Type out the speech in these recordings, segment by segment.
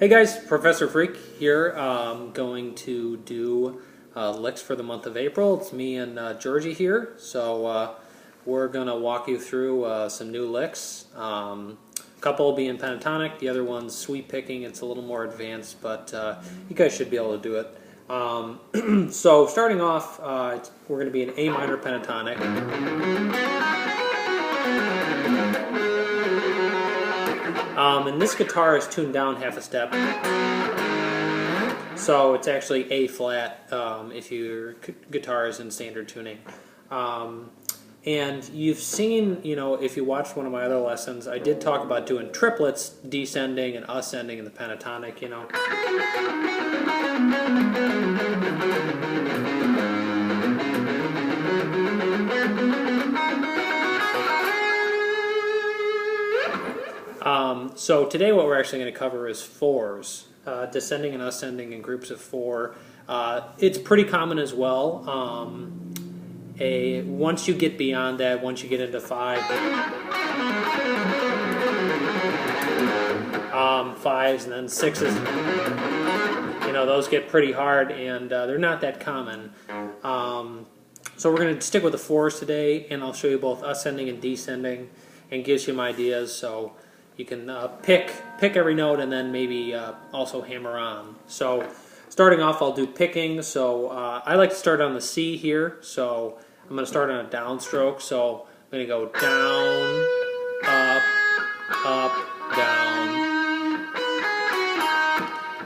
Hey guys, Professor Freak here. Going to do licks for the month of April. It's me and Georgie here, so we're going to walk you through some new licks. A couple will be in pentatonic, the other one's sweep picking. It's a little more advanced, but you guys should be able to do it. So starting off, we're going to be in A minor pentatonic. And this guitar is tuned down half a step, so it's actually A flat if your guitar is in standard tuning. And you've seen, if you watched one of my other lessons, I did talk about doing triplets, descending and ascending in the pentatonic, So today what we're actually going to cover is fours, descending and ascending in groups of four. It's pretty common as well. Once you get beyond that, once you get into fives and then sixes, those get pretty hard and they're not that common. So we're going to stick with the fours today, and I'll show you both ascending and descending and give you some ideas so you can pick every note and then maybe also hammer on. So starting off, I'll do picking. So I like to start on the C here. So I'm going to start on a downstroke. So I'm going to go down, up, up, down.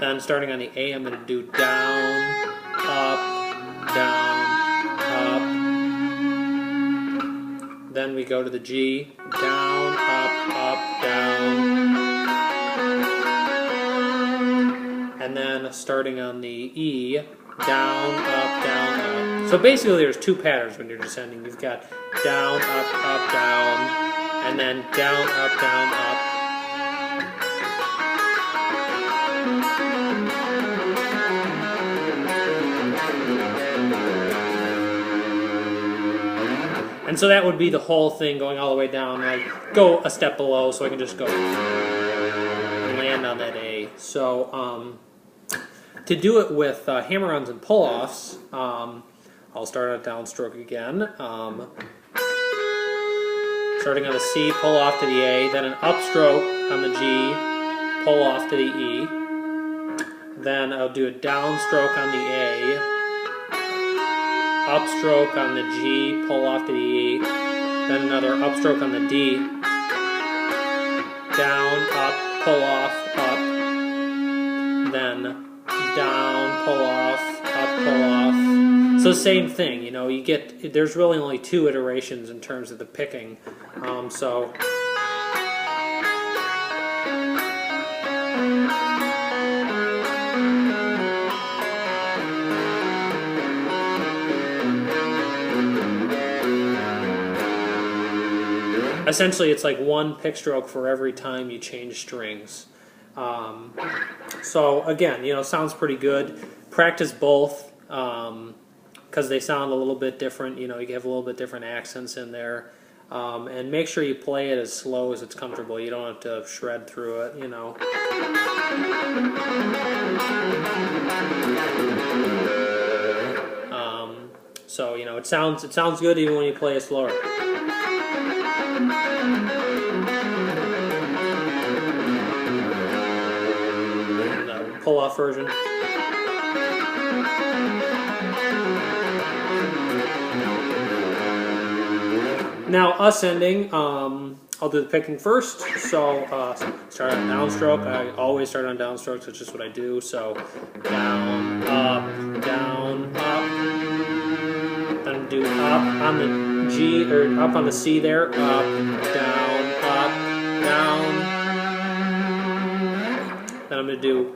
Then starting on the A, I'm going to do down, up, down, up. Then we go to the G, down, up, down. And then starting on the E, down, up, down, up. So basically there's two patterns when you're descending. You've got down, up, down, and then down, up, down, up. And so that would be the whole thing going all the way down. I go a step below so I can just go and land on that A. So to do it with hammer-ons and pull-offs, I'll start on a downstroke again. Starting on the C, pull off to the A, then an upstroke on the G, pull off to the E. Then I'll do a downstroke on the A, upstroke on the G, pull off to the E, then another upstroke on the D, down, up, pull off, up, then down, pull off, up, pull off. So same thing, you get, there's really only two iterations in terms of the picking. Essentially, it's like one pick stroke for every time you change strings. So again, sounds pretty good. Practice both because they sound a little bit different. You have a little bit different accents in there. And make sure you play it as slow as it's comfortable. You don't have to shred through it, So, it sounds good even when you play it slower. Pull-off version. Now ascending, I'll do the picking first. So start on downstroke. I always start on downstrokes. It's just what I do. So down, up, down, up. Then do up on the G or up on the C there. Up, down, up, down. Then I'm going to do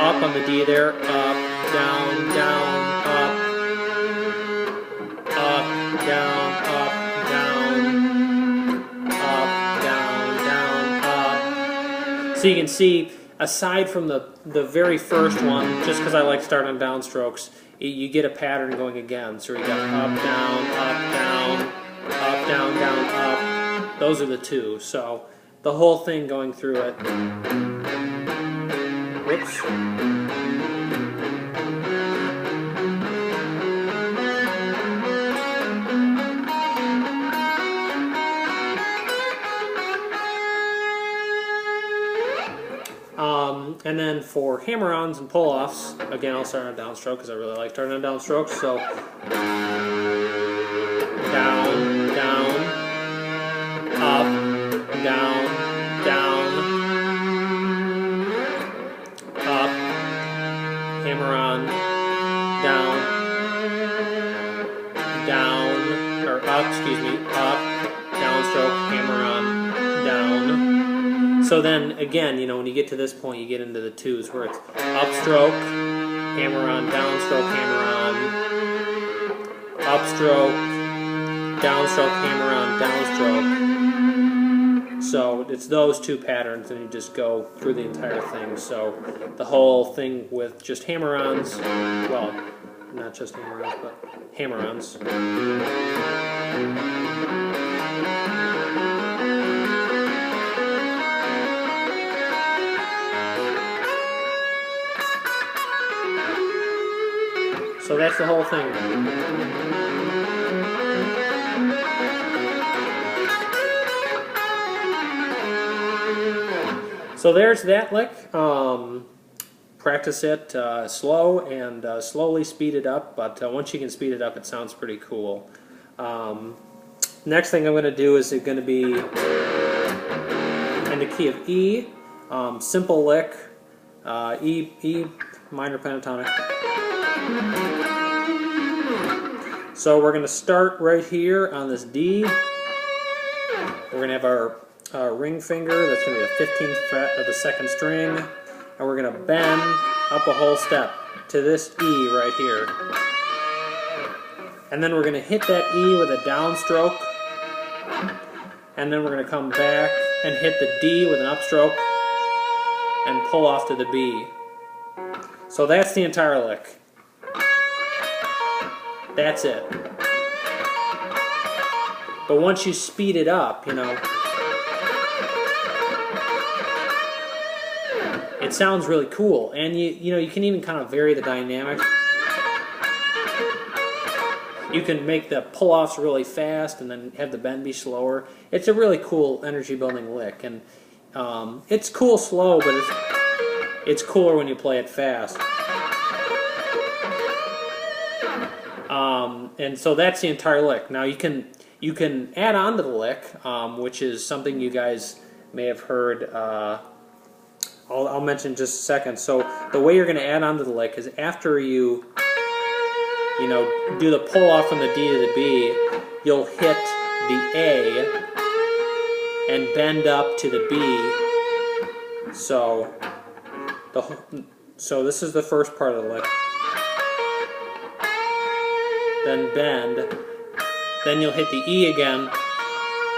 up on the D there, up, down, down, up, down, up, down, up. So you can see, aside from the very first one, just because I like to start on downstrokes, you get a pattern going again. So you got up, down, up, down, up, down, down, up. Those are the two. So the whole thing going through it. Whoops. And then for hammer-ons and pull-offs, again, I'll start on a downstroke because I really like starting on downstrokes. So down, down, up, down, down, up, hammer-on, down, down, or up, excuse me, up, downstroke, hammer-on, down. So then, again, you know, when you get to this point, you get into the twos where it's upstroke, hammer on, downstroke, hammer on, upstroke, downstroke, hammer on, downstroke. So it's those two patterns, and you just go through the entire thing. So the whole thing with just hammer-ons, well, not just hammer-ons, but hammer-ons. So that's the whole thing. So there's that lick. Practice it slow and slowly speed it up, but once you can speed it up, it sounds pretty cool. Next thing I'm going to do is going to be in the key of E, simple lick, E minor pentatonic. So we're going to start right here on this D. We're going to have our ring finger, that's going to be the 15th fret of the 2nd string, and we're going to bend up a whole step to this E right here. And then we're going to hit that E with a downstroke, and then we're going to come back and hit the D with an upstroke and pull off to the B. So that's the entire lick. That's it. But once you speed it up, you know, it sounds really cool. And you know, you can even kind of vary the dynamic. You can make the pull-offs really fast and then have the bend be slower. It's a really cool energy-building lick. And it's cool slow, but it's cooler when you play it fast. And so that's the entire lick. Now you can add on to the lick, which is something you guys may have heard. I'll mention in just a second. So the way you're going to add on to the lick is after you know, do the pull off from the D to the B, you'll hit the A and bend up to the B. So this is the first part of the lick. Then bend, then you'll hit the E again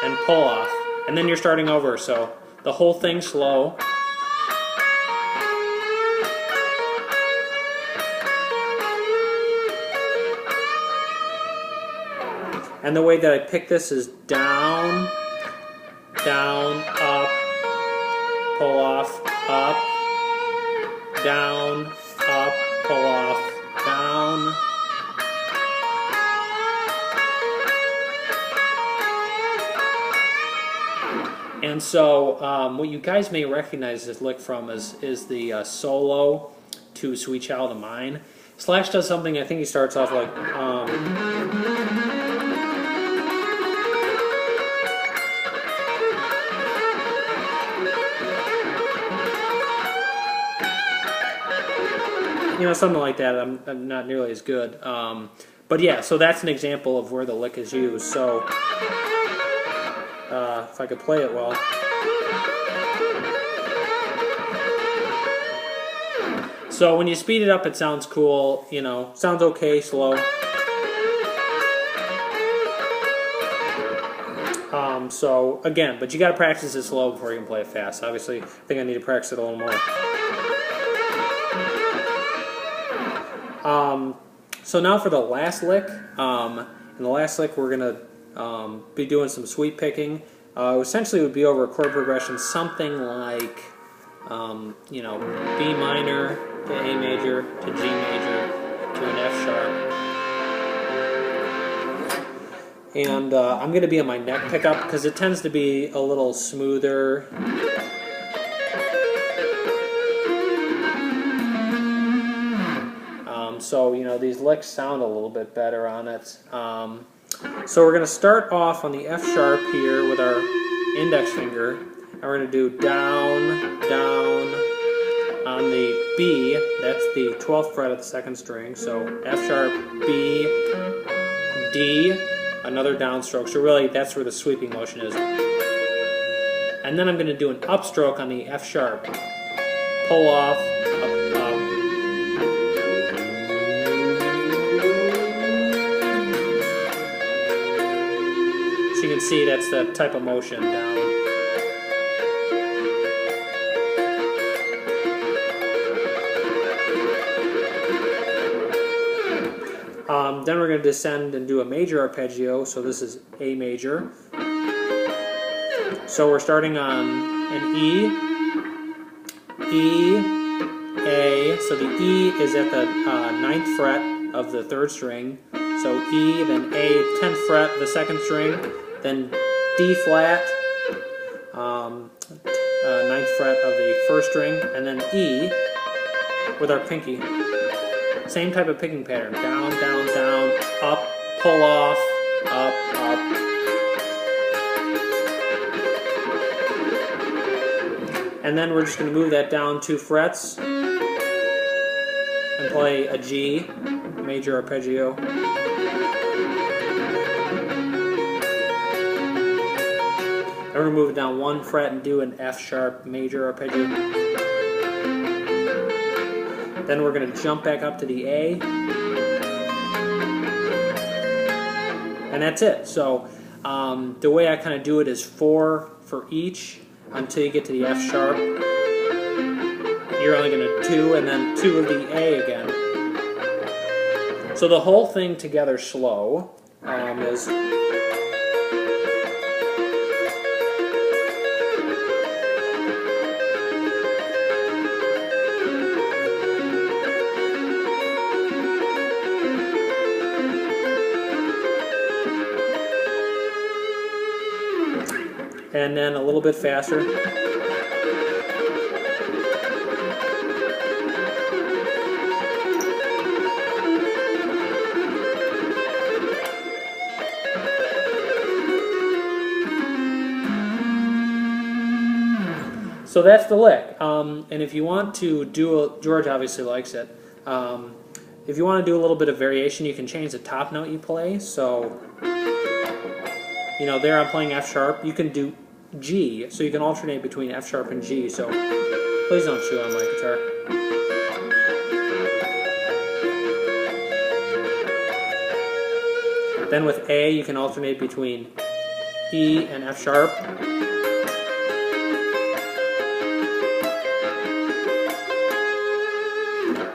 and pull off, and then you're starting over. So the whole thing slow. And the way that I pick this is down, down, up, pull off, up, down, up, pull off, down. And so what you guys may recognize this lick from is the solo to Sweet Child of Mine. Slash does something, I think he starts off like... you know, something like that. I'm not nearly as good. But yeah, so that's an example of where the lick is used. So... if I could play it well. So when you speed it up, it sounds cool, you know, sounds okay, slow. So again, but you got to practice it slow before you can play it fast. Obviously, I think I need to practice it a little more. So now for the last lick. In the last lick, we're going to be doing some sweep picking. Essentially, it would be over a chord progression, something like you know, B minor to A major to G major to an F sharp. And I'm going to be on my neck pickup because it tends to be a little smoother. So, you know, these licks sound a little bit better on it. So we're going to start off on the F sharp here with our index finger. And we're going to do down, down on the B. That's the 12th fret of the second string. So F sharp, B, D, another downstroke. So really, that's where the sweeping motion is. And then I'm going to do an upstroke on the F sharp. Pull off, up, up. So you can see that's the type of motion down. Then we're going to descend and do a major arpeggio. So this is A major. So we're starting on an E, E, A. So the E is at the 9th fret of the 3rd string. So E, then A, 10th fret of the 2nd string, then D flat, 9th fret of the 1st string, and then E with our pinky. Same type of picking pattern. Down, down, down, up, pull off, up, up. And then we're just going to move that down 2 frets and play a G, major arpeggio. Then we're going to move it down 1 fret and do an F sharp major arpeggio. Then we're going to jump back up to the A. And that's it. So the way I kind of do it is 4 for each until you get to the F sharp. You're only going to 2 and then 2 of the A again. So the whole thing together slow is... And then a little bit faster. So that's the lick. And if you want to do George obviously likes it. If you want to do a little bit of variation, you can change the top note you play. So, you know, there I'm playing F sharp. You can do G, so you can alternate between F sharp and G. So please don't chew on my guitar. Then with A, you can alternate between E and F sharp.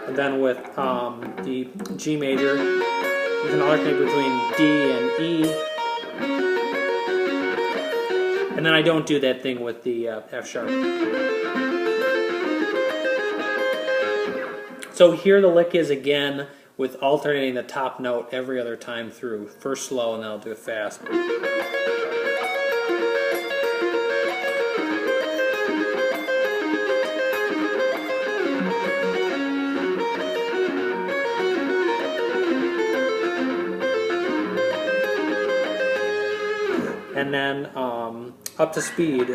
And then with the G major, you can alternate between D and E. And then I don't do that thing with the F sharp. So here the lick is again with alternating the top note every other time through. First slow and then I'll do it fast. And then up to speed.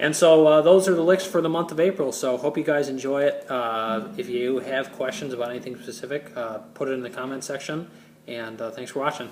And so those are the licks for the month of April, so hope you guys enjoy it. If you have questions about anything specific, put it in the comment section, and thanks for watching.